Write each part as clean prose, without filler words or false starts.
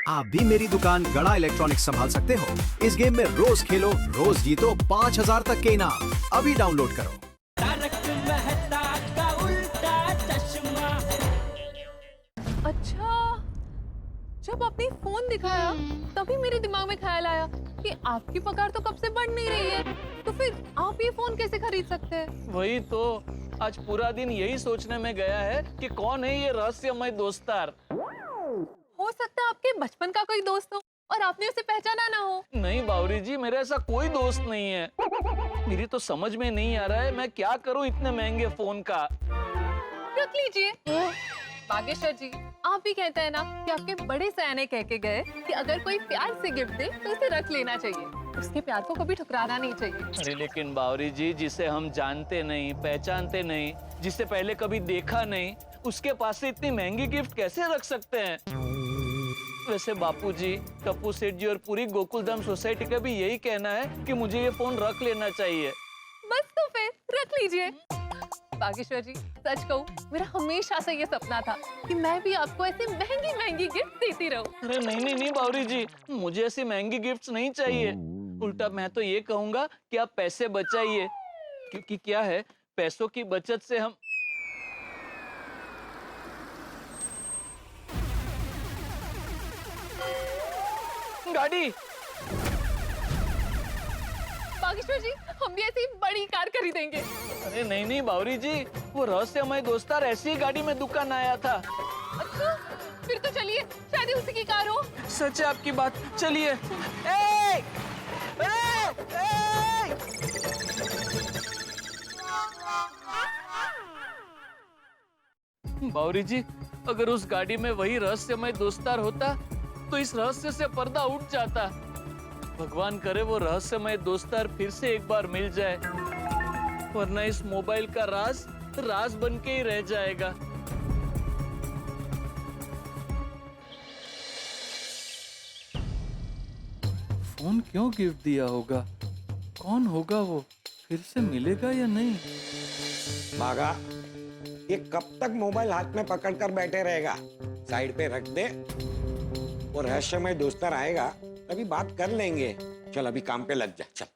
आप भी मेरी दुकान गड़ा इलेक्ट्रॉनिक्स संभाल सकते हो। इस गेम में रोज खेलो, रोज जीतो 5000 तक के इनाम। अभी डाउनलोड करो। तारक मेहता का उल्टा चश्मा। अच्छा, जब आपने फोन दिखाया तभी मेरे दिमाग में ख्याल आया कि आपकी पगार तो कब से बढ़ नहीं रही है, तो फिर आप ये फोन कैसे खरीद सकते हैं? वही तो आज पूरा दिन यही सोचने में गया है कि कौन है ये रहस्यमय दोस्तार। हो सकता है आपके बचपन का कोई दोस्त हो और आपने उसे पहचाना ना हो। नहीं बावरी जी, मेरा ऐसा कोई दोस्त नहीं है। मेरी तो समझ में नहीं आ रहा है मैं क्या करूं इतने महंगे फोन का। रख लीजिए। बागेश्वर जी, आप भी कहते हैं ना कि आपके बड़े सयाने कह के गए कि अगर कोई प्यार से गिफ्ट दे तो उसे रख लेना चाहिए, उसके प्यार को कभी ठुकराना नहीं चाहिए। अरे लेकिन बावरी जी, जिसे हम जानते नहीं, पहचानते नहीं, जिसे पहले कभी देखा नहीं, उसके पास से इतनी महंगी गिफ्ट कैसे रख सकते हैं? वैसे बापूजी, टप्पू सेठ जी और पूरी गोकुलधाम सोसाइटी का भी यही कहना है कि मुझे ये फोन रख लेना चाहिए। बस तो फिर रख लीजिए। बागेश्वर जी, सच कहूँ मेरा हमेशा से ये सपना था कि मैं भी आपको ऐसे महंगी महंगी गिफ्ट देती रहूं। अरे नहीं नहीं नहीं बावरी जी, मुझे ऐसी महंगी गिफ्ट्स नहीं चाहिए। उल्टा मैं तो ये कहूंगा कि आप पैसे बचाइए, क्योंकि क्या है, पैसों की बचत से हम। गाड़ी। बागेश्वर जी, हम भी ऐसी बड़ी कार खरीदेंगे। अरे नहीं नहीं बावरी जी, वो रहस्यमय दोस्तार ऐसी ही गाड़ी में दुकान आया था। अच्छा, फिर तो चलिए, शायद ही उसी की कार हो। सच है आपकी बात, चलिए। ए! ए! ए! बावरी जी, अगर उस गाड़ी में वही रहस्यमय दोस्तार होता तो इस रहस्य से पर्दा उठ जाता। भगवान करे वो रहस्यमय दोस्तार फिर से एक बार मिल जाए, वरना इस मोबाइल का राज राज बन के ही रह जाएगा। फोन क्यों गिफ्ट दिया होगा? कौन होगा वो? फिर से मिलेगा या नहीं? भागा, ये कब तक मोबाइल हाथ में पकड़कर बैठे रहेगा? साइड पे रख दे। वो रहस्यमय दोस्तार आएगा तभी बात कर लेंगे। चल अभी काम पे लग जा, चल।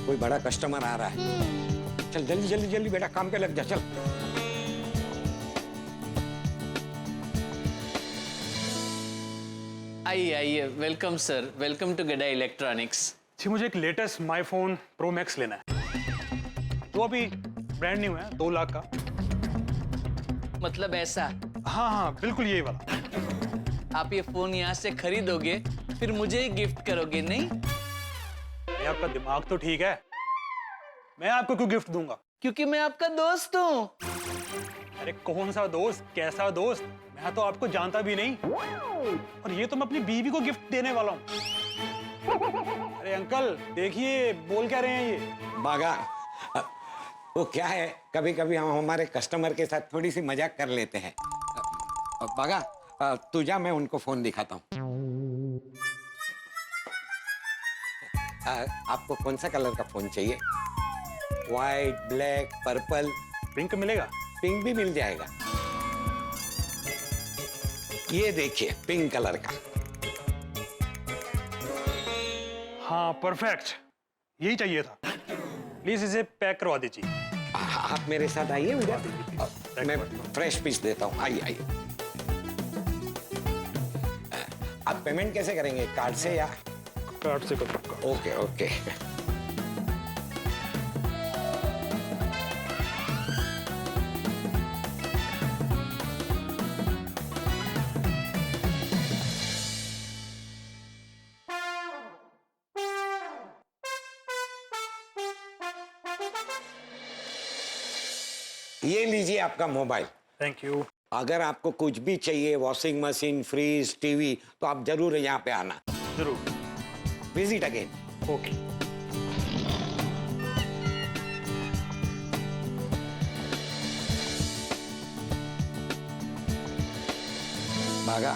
कोई बड़ा कस्टमर आ रहा है। चल जल्दी जल्दी जल्दी बेटा, काम पे लग जा, चल। आइए आइए, वेलकम सर, वेलकम टू गड़ा इलेक्ट्रॉनिक्स। जी, मुझे एक latest my phone pro max लेना है, तो अभी ब्रांड न्यू है, 2 लाख का। मतलब ऐसा? हाँ हाँ, बिल्कुल यही वाला। आप ये फोन यहाँ से खरीदोगे फिर मुझे ही गिफ्ट करोगे, नहीं? ये आपका दिमाग तो ठीक है, मैं आपको क्यों गिफ्ट दूंगा? क्योंकि मैं आपका दोस्त हूँ। अरे कौन सा दोस्त, कैसा दोस्त? मैं तो आपको जानता भी नहीं, और ये तो मैं अपनी बीवी को गिफ्ट देने वाला हूँ। अरे अंकल देखिए, बोल क्या रहे हैं ये? भागा, वो क्या है, कभी कभी हम हमारे कस्टमर के साथ थोड़ी सी मजाक कर लेते हैं। भागा, तू जा, मैं उनको फोन दिखाता हूँ। आपको कौन सा कलर का फोन चाहिए? White, black, purple? पिंक मिलेगा? पिंक भी मिल जाएगा। ये देखिए, पिंक कलर का। हाँ परफेक्ट, यही चाहिए था। प्लीज इसे पैक करवा दीजिए। आप मेरे साथ आइए, मैं फ्रेश पीस देता हूँ। आइए आइए। आप पेमेंट कैसे करेंगे, कार्ड से या? कार्ड से कर दूंगा। Okay okay. ये लीजिए आपका मोबाइल। Thank you. अगर आपको कुछ भी चाहिए, वॉशिंग मशीन, फ्रीज, टीवी, तो आप जरूर यहाँ पे आना। जरूर। Visit again. ओके। भागा,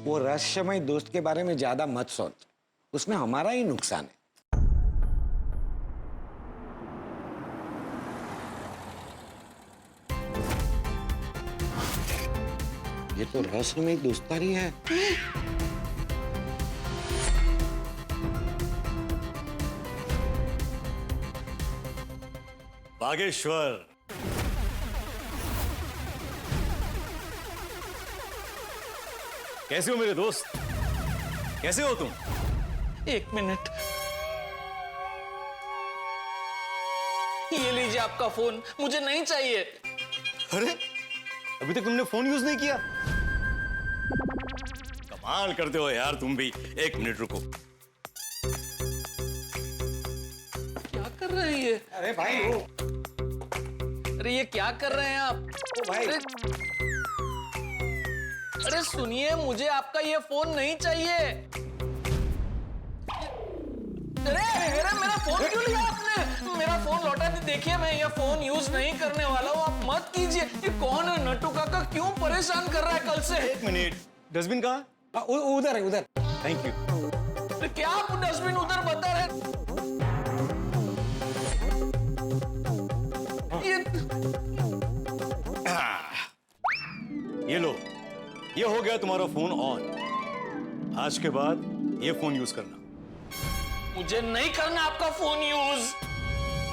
वो रहस्यमय दोस्त के बारे में ज्यादा मत सोच, उसमें हमारा ही नुकसान है। ये तो रहस्यमय दोस्तानी है। बागेश्वर, कैसे हो मेरे दोस्त? कैसे हो तुम? एक मिनट, ये लीजिए आपका फोन, मुझे नहीं चाहिए। अरे अभी तक तुमने फोन यूज नहीं किया? कमाल करते हो यार तुम भी। एक मिनट रुको। क्या कर रहे हैं ये? अरे भाई वो अरे ये क्या कर रहे हैं आप? भाई अरे सुनिए, मुझे आपका ये फोन नहीं चाहिए। अरे मेरा फोन क्यों लिया आपने? मेरा फोन लौटा दे। देखिए मैं ये फोन यूज नहीं करने वाला हूँ, आप मत कीजिए। ये कौन है नट्टू काका, क्यों परेशान कर रहा है कल से? एक मिनट, डस्टबिन कहाँ? उधर है उधर। Thank you. अरे क्या आप डस्टबिन उधर बता रहे? ये लो, ये हो गया तुम्हारा फोन ऑन। आज के बाद ये फोन यूज करना। मुझे नहीं करना आपका फोन यूज।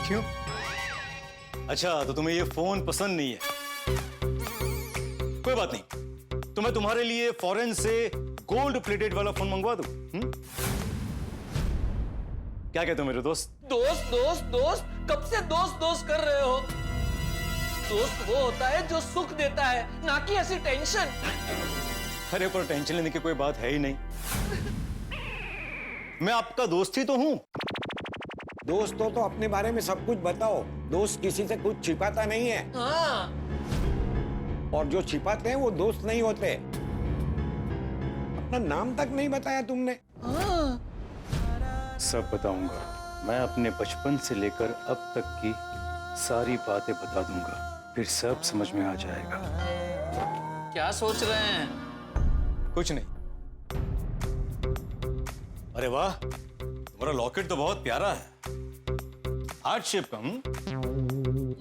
क्यों? अच्छा, तो तुम्हें ये फोन पसंद नहीं है? कोई बात नहीं, तो मैं तुम्हारे लिए फॉरेन से गोल्ड प्लेटेड वाला फोन मंगवा दूं? क्या कहते हो मेरे दोस्त? दोस्त दोस्त दोस्त, कब से दोस्त दोस्त कर रहे हो? दोस्त वो होता है जो सुख देता है, ना कि ऐसी टेंशन। अरे पर टेंशन लेने की कोई बात है ही नहीं। मैं आपका दोस्त ही तो हूं। दोस्त हो तो अपने बारे में सब कुछ बताओ। दोस्त किसी से कुछ छिपाता नहीं है, हाँ, और जो छिपाते हैं वो दोस्त नहीं होते। अपना नाम तक नहीं बताया तुमने। हाँ। सब बताऊंगा। मैं अपने बचपन से लेकर अब तक की सारी बातें बता दूंगा, फिर सब समझ में आ जाएगा। क्या सोच रहे हैं? कुछ नहीं। अरे वाह, तुम्हारा लॉकेट तो बहुत प्यारा है, हार्ट शेप का।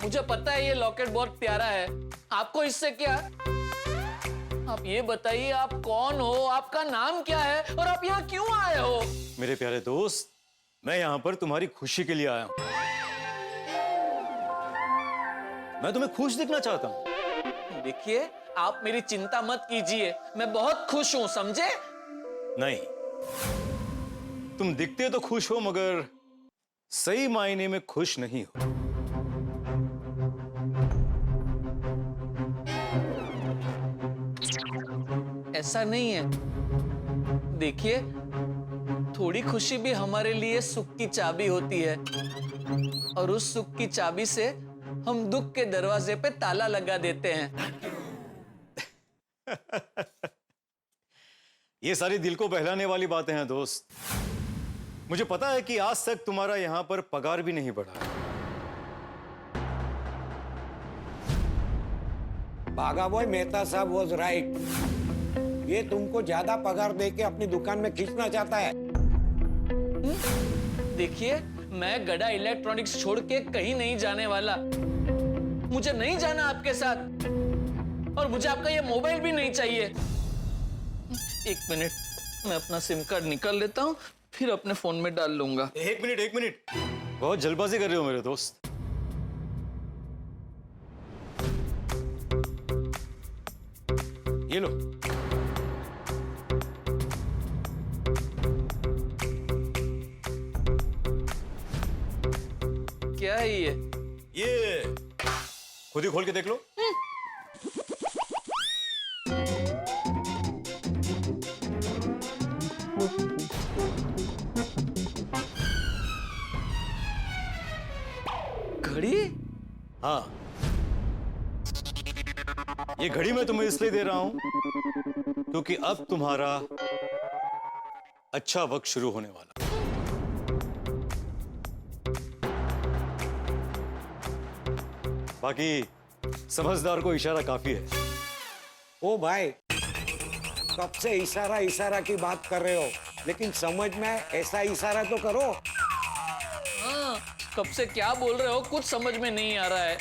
मुझे पता है ये लॉकेट बहुत प्यारा है, आपको इससे क्या? आप ये बताइए, आप कौन हो, आपका नाम क्या है, और आप यहाँ क्यों आए हो? मेरे प्यारे दोस्त, मैं यहां पर तुम्हारी खुशी के लिए आया हूं। मैं तुम्हें खुश दिखना चाहता हूं। देखिए, आप मेरी चिंता मत कीजिए, मैं बहुत खुश हूं, समझे? नहीं, तुम दिखते तो खुश हो, मगर सही मायने में खुश नहीं हो। ऐसा नहीं है। देखिए, थोड़ी खुशी भी हमारे लिए सुख की चाबी होती है, और उस सुख की चाबी से हम दुख के दरवाजे पे ताला लगा देते हैं। ये सारी दिल को बहलाने वाली बातें हैं दोस्त। मुझे पता है कि आज तक तुम्हारा यहां पर पगार भी नहीं बढ़ा। बागा बॉय मेहता साहब वाज राइट। ये तुमको ज्यादा पगार देके अपनी दुकान में खींचना चाहता है। देखिए, मैं गड़ा इलेक्ट्रॉनिक्स छोड़ के कहीं नहीं जाने वाला। मुझे नहीं जाना आपके साथ, और मुझे आपका ये मोबाइल भी नहीं चाहिए। एक मिनट, मैं अपना सिम कार्ड निकाल लेता हूँ, फिर अपने फोन में डाल लूंगा। एक मिनट, बहुत जल्दबाजी कर रहे हो मेरे दोस्त। ये लो। क्या है ये? ये खुद ही खोल के देख लो। घड़ी? हाँ, ये घड़ी मैं तुम्हें इसलिए दे रहा हूं क्योंकि अब तुम्हारा अच्छा वक्त शुरू होने वाला। बाकी समझदार को इशारा काफी है। ओ भाई, कब से इशारा इशारा की बात कर रहे हो, लेकिन समझ में ऐसा इशारा तो करो। हाँ, कब से क्या बोल रहे हो, कुछ समझ में नहीं आ रहा है।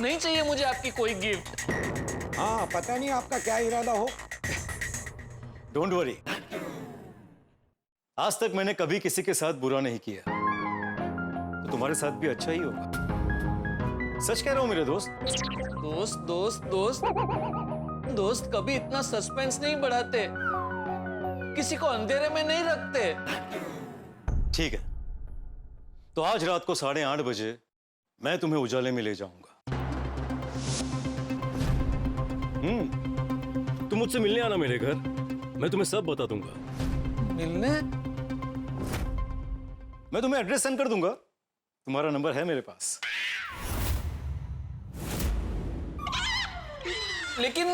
नहीं चाहिए मुझे आपकी कोई गिफ्ट। हाँ, पता नहीं आपका क्या इरादा हो। डोंट वरी, आज तक मैंने कभी किसी के साथ बुरा नहीं किया, तो तुम्हारे साथ भी अच्छा ही होगा। सच कह रहा हूं मेरे दोस्त। दोस्त दोस्त दोस्त दोस्त कभी इतना सस्पेंस नहीं बढ़ाते, किसी को अंधेरे में नहीं रखते। ठीक है, तो आज रात को 8:30 बजे मैं तुम्हें उजाले में ले जाऊंगा। तुम मुझसे मिलने आना मेरे घर, मैं तुम्हें सब बता दूंगा। मिलने? मैं तुम्हें एड्रेस सेंड कर दूंगा, तुम्हारा नंबर है मेरे पास। लेकिन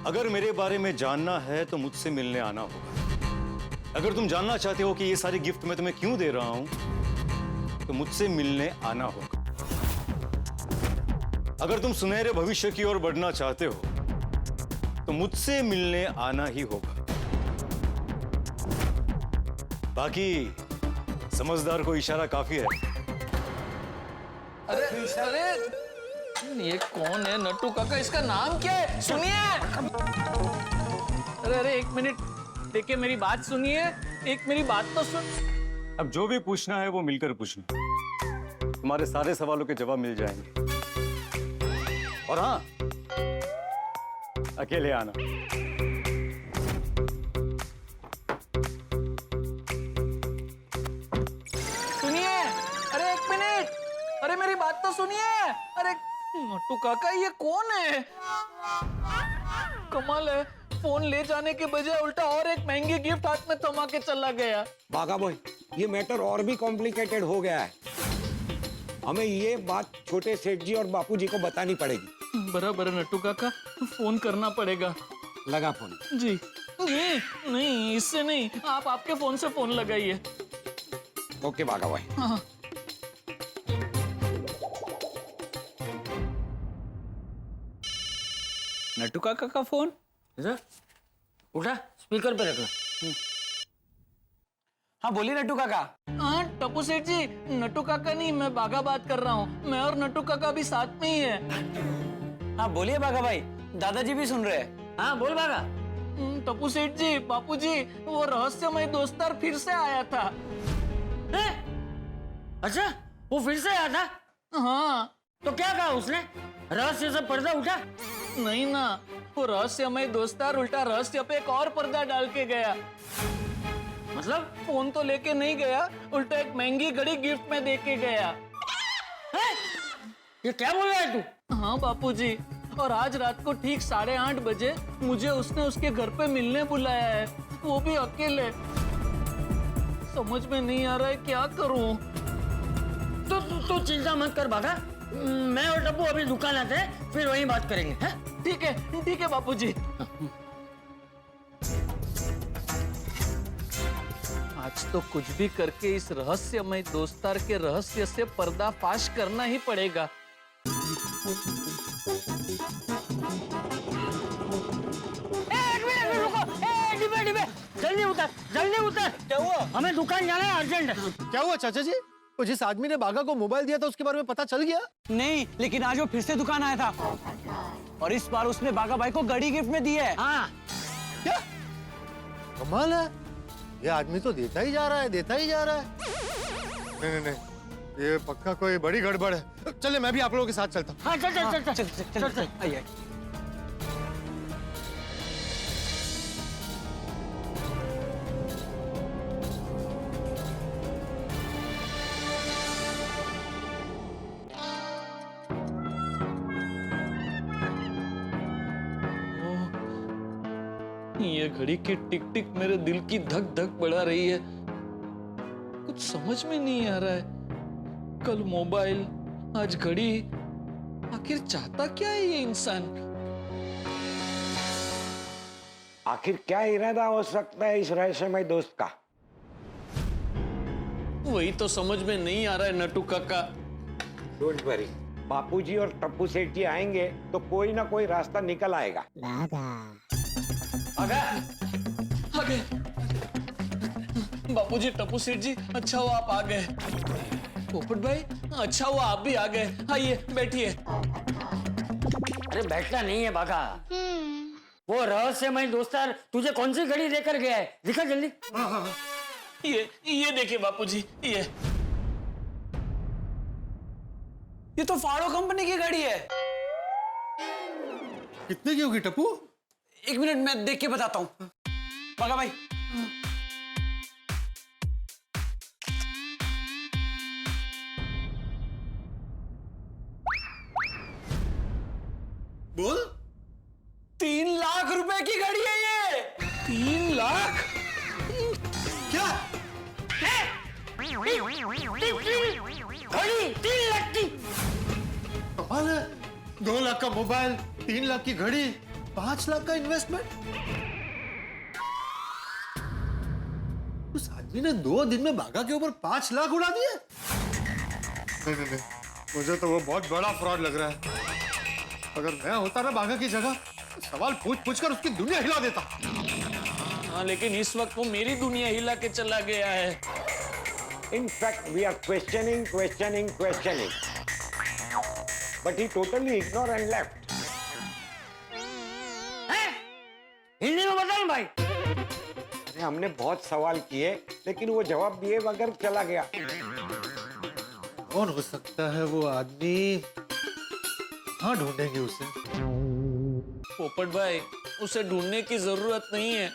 अगर मेरे बारे में जानना है तो मुझसे मिलने आना होगा। अगर तुम जानना चाहते हो कि ये सारी गिफ्ट मैं तुम्हें क्यों दे रहा हूं, तो मुझसे मिलने आना होगा। अगर तुम सुनहरे भविष्य की ओर बढ़ना चाहते हो, तो मुझसे मिलने आना ही होगा। बाकी समझदार को इशारा काफी है। अरे अरे ये कौन है नट्टू काका, इसका नाम क्या है? सुनिए। अरे अरे एक मिनट, देखिए मेरी बात सुनिए, एक मेरी बात तो सुन। अब जो भी पूछना है वो मिलकर पूछना, तुम्हारे सारे सवालों के जवाब मिल जाएंगे। और हाँ, अकेले आना। सुनिए, अरे एक मिनट, अरे मेरी बात तो सुनिए। अरे नट्टू काका ये कौन है? कमाल है, फोन ले जाने के बजाय उल्टा और एक महंगी गिफ्ट हाथ में थमा के चला गया। बागा बॉय, ये मैटर और भी कॉम्प्लिकेटेड हो गया है। हमें ये बात छोटे सेठ जी और बापूजी को बतानी पड़ेगी। बराबर है नट्टू काका, फोन करना पड़ेगा। लगा फोन। जी नहीं नहीं, इससे नहीं, आप आपके फोन से फोन लगाइए। ओके बागा बॉय। हाँ। नट्टू काका का फोन इधर उठा, स्पीकर पे रखना। हाँ बोलिए नट्टू काका। हाँ टप्पू सेठ जी, नट्टू काका नहीं, मैं बागा बात कर रहा हूँ। मैं और नट्टू काका भी साथ में ही है। हाँ बोलिए बागा भाई, दादाजी भी सुन रहे हैं। हाँ बोल बागा। टप्पू सेठ जी, बापू जी, वो रहस्यमय दोस्तार फिर से आया था। अच्छा, वो फिर से आया था? हाँ। तो क्या कहा उसने? रहस्य से पर्दा उठा? नहीं ना, वो रहस्यमय दोस्तार उल्टा रहस्य पे एक और पर्दा डाल के गया। मतलब? फोन तो लेके नहीं गया, उल्टा एक महंगी घड़ी गिफ्ट में दे के गया। ये क्या बोल रहा है तू? हाँ बापूजी, और आज रात को ठीक 8:30 बजे मुझे उसने उसके घर पे मिलने बुलाया है, वो भी अकेले। समझ में नहीं आ रहा है क्या करूं। तो चिंता मत कर बागा, मैं और टप्पू अभी दुकान आते हैं, फिर वहीं बात करेंगे। ठीक है बापूजी। आज तो कुछ भी करके इस रहस्यमय दोस्तार के रहस्य से पर्दाफाश करना ही पड़ेगा। डिबे, जल्दी उतर। क्या हुआ? हमें दुकान जाना है, अर्जेंट। क्या हुआ चाचा जी? वो जिस आदमी ने बागा को मोबाइल दिया था उसके बारे में पता चल गया? नहीं, लेकिन आज वो फिर से दुकान आया था और इस बार उसने बागा भाई को घड़ी गिफ्ट में दी है। हाँ। क्या कमाल है, ये आदमी तो देता ही जा रहा है। नहीं, ये पक्का कोई बड़ी गड़बड़ है। चले, मैं भी आप लोगों के साथ चलता हूँ। हाँ चल। आइए। ये घड़ी की टिक टिक मेरे दिल की धक धक बढ़ा रही है। कुछ समझ में नहीं आ रहा है, कल मोबाइल, आज घड़ी, आखिर चाहता क्या है ये इंसान? आखिर क्या इरादा हो सकता है इस रहस्यमय दोस्त का? वही तो समझ में नहीं आ रहा है नट्टू काका। डोंट वरी, बापूजी और टप्पू सेठ जी आएंगे तो कोई ना कोई रास्ता निकल आएगा। आ गए बापूजी, टप्पू सेठ जी, अच्छा हुआ आप आ गए। पोपट भाई, अच्छा हुआ आप भी आ गए। आइए बैठिए। अरे बैठना नहीं है बाघा। वो रहस्यमय दोस्तार तुझे कौन सी घड़ी देकर गया है, दिखा जल्दी। ये देखिए बापूजी, ये तो फाड़ो कंपनी की घड़ी है। कितने की होगी टप्पू? 1 मिनट मैं देख के बताता हूँ। बाघा भाई, बोल। 3 लाख रुपए की घड़ी है ये। 3 लाख? क्या? घड़ी 3 लाख की। कमाल है। 2 लाख का मोबाइल, 3 लाख की घड़ी, 5 लाख का इन्वेस्टमेंट। उस आदमी ने 2 दिन में बाघा के ऊपर 5 लाख उड़ा दिए। नहीं, मुझे तो वो बहुत बड़ा फ्रॉड लग रहा है। अगर मैं होता ना बाघा की जगह, तो सवाल पूछ कर उसकी दुनिया हिला देता। हाँ, लेकिन इस वक्त वो मेरी दुनिया हिला के चला गया है। In fact, we are questioning, but he totally ignored and left. Hindi में बता भाई। अरे हमने बहुत सवाल किए, लेकिन वो जवाब दिए बगैर चला गया। कौन हो सकता है वो आदमी? हाँ, ढूंढेंगे उसे। पोपट भाई, उसे ढूंढने की जरूरत नहीं है,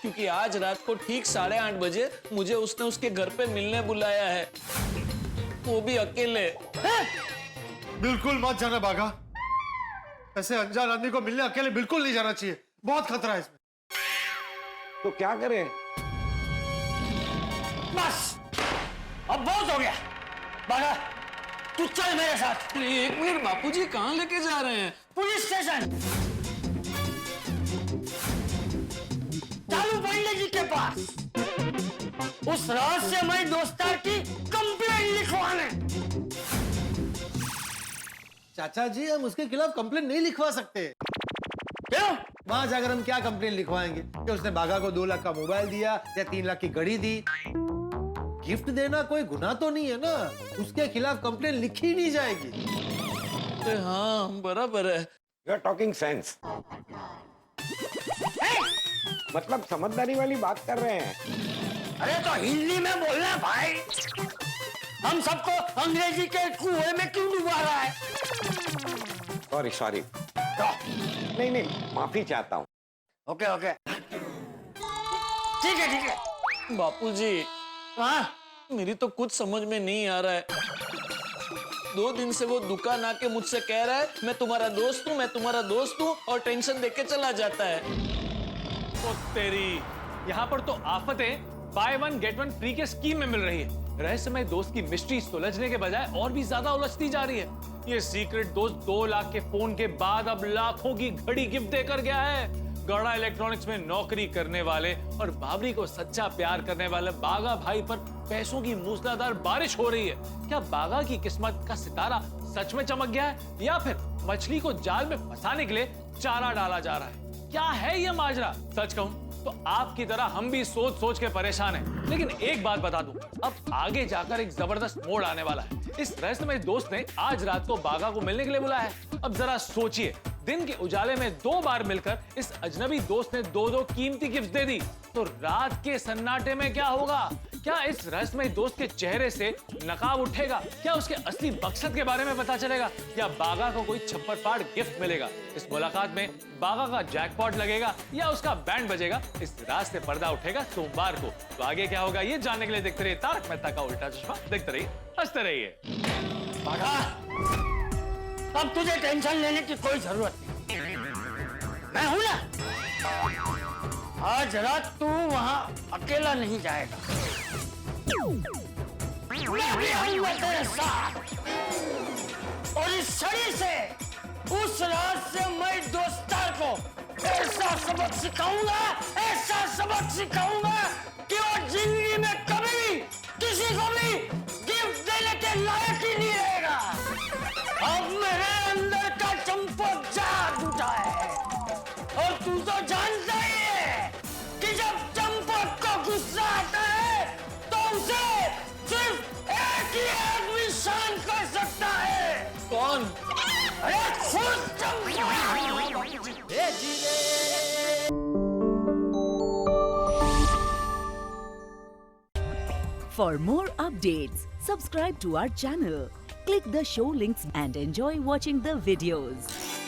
क्योंकि आज रात को ठीक 8:30 बजे मुझे उसने उसके घर पे मिलने बुलाया है, वो भी अकेले। बिल्कुल मत जाना बाघा। ऐसे अनजान आदमी को मिलने अकेले बिल्कुल नहीं जाना चाहिए। बहुत खतरा है इसमें। तो क्या करें? बस अब बहुत हो गया। बाघा तू चल मेरे साथ। 1 मिनट बापूजी, कहाँ लेके जा रहे हैं? Police station. चालू पांडे जी के पास उस रहस्यमय दोस्तार की कंप्लेंट लिखवाने। चाचा जी, हम उसके खिलाफ कंप्लेंट नहीं लिखवा सकते। क्यों? वहां जाकर हम क्या कंप्लेंट लिखवाएंगे कि उसने बाघा को 2 लाख का मोबाइल दिया या 3 लाख की घड़ी दी? गिफ्ट देना कोई गुनाह तो नहीं है ना। उसके खिलाफ कंप्लेंट लिखी नहीं जाएगी। हाँ, बराबर है। You are talking sense. मतलब समझदारी वाली बात कर रहे हैं। अरे तो हिंदी में बोलना भाई। हम सबको अंग्रेजी के कुएं में क्यों डुबा रहा है? सॉरी। नहीं, माफी चाहता हूँ। ओके। ठीक है। बापूजी, हाँ, मेरी तो कुछ समझ में नहीं आ रहा है। 2 दिन से वो दुकान आके मुझसे कह रहा है मैं तुम्हारा दोस्त हूँ और टेंशन देके चला जाता है। ओ तेरी, यहाँ पर तो आफतें बाय 1 गेट 1 फ्री के स्कीम में मिल रही है। रहस्यमय दोस्त की मिस्ट्री सुलझने के बजाय और भी ज्यादा उलझती जा रही है। ये सीक्रेट दोस्त 2 लाख के फोन के बाद अब लाखों की घड़ी गिफ्ट देकर गया है। गड़ा इलेक्ट्रॉनिक्स में नौकरी करने वाले और बाबरी को सच्चा प्यार करने वाले बाघा भाई पर पैसों की मूसलाधार बारिश हो रही है। क्या बाघा की किस्मत का सितारा सच में चमक गया है, या फिर मछली को जाल में फंसाने के लिए चारा डाला जा रहा है? क्या है ये माजरा? सच कहूं तो आपकी तरह हम भी सोच के परेशान हैं। लेकिन एक बात बता दूं, अब आगे जाकर एक जबरदस्त मोड़ आने वाला है। इस रहस्यमय दोस्त ने आज रात को बाघा को मिलने के लिए बुलाया है। अब जरा सोचिए, दिन के उजाले में 2 बार मिलकर इस अजनबी दोस्त ने 2 कीमती गिफ्ट दे दी, तो रात के सन्नाटे में क्या होगा? क्या इस रहस्यमय दोस्त के चेहरे से नकाब उठेगा? क्या उसके असली मकसद के बारे में पता चलेगा, या बाघा को कोई छप्पर फाड़ गिफ्ट मिलेगा? इस मुलाकात में बाघा का जैकपॉट लगेगा या उसका बैंड बजेगा? इस रात से पर्दा उठेगा सोमवार को। तो आगे क्या होगा ये जानने के लिए देखते रहिए तारक मेहता का उल्टा चश्मा। देखते रहिए, हंसते रहिए। बाघा, अब तुझे टेंशन लेने की कोई जरूरत नहीं। मैं हूं ना। आज रात तू वहां अकेला नहीं जाएगा। मैं भी आऊंगा तेरे साथ, और इस छड़ी से उस रहस्यमय दोस्तार को ऐसा सबक सिखाऊंगा कि वो जिंदगी में कभी भी किसी को भी गिफ्ट देने के लायक ही नहीं रहेगा। अब मेरे अंदर का चंपक जाग उठा है, और तू तो जानता ही है कि जब चंपक को गुस्सा आता है तो उसे सिर्फ एक ही आदमी शांत कर सकता है। कौन? अरे खुश चंपा। For more updates, subscribe to our channel, click the show links and enjoy watching the videos.